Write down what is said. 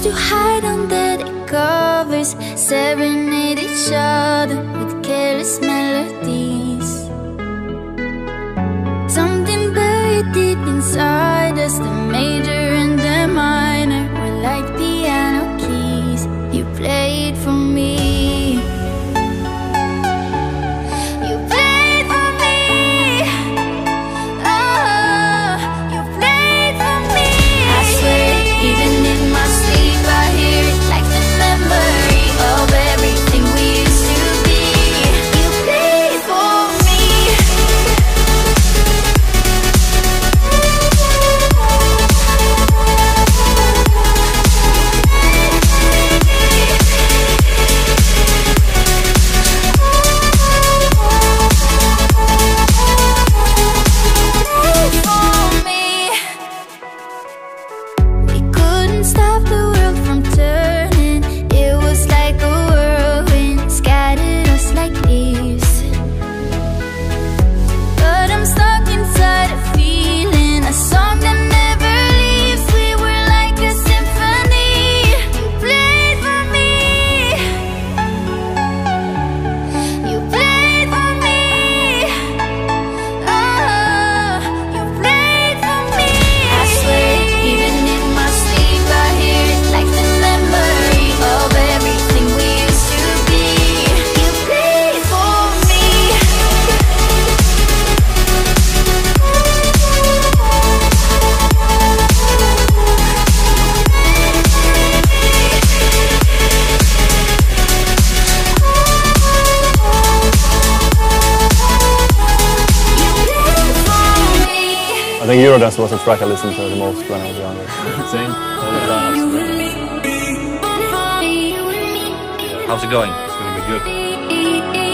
used to hide under the covers, serenade each other with careless melodies. Something buried deep inside us, the major and the minor were like piano keys. You played for me. You played for me. Oh, you played for me. I swear, even in my sleep I hear it like the memory of everything we used to be. You played for me. Stop the world from turning. It was like a whirlwind, scattered us like leaves. But I'm stuck inside a feeling, a song that never leaves. We were like a symphony. You played for me. You played for me. Oh, you played for me. I swear, even in my sleep I hear it like the memory of everything we used to be. You played for me. I think Eurodance was the track I listened to the most when I was younger. Same. How's it going? It's gonna be good.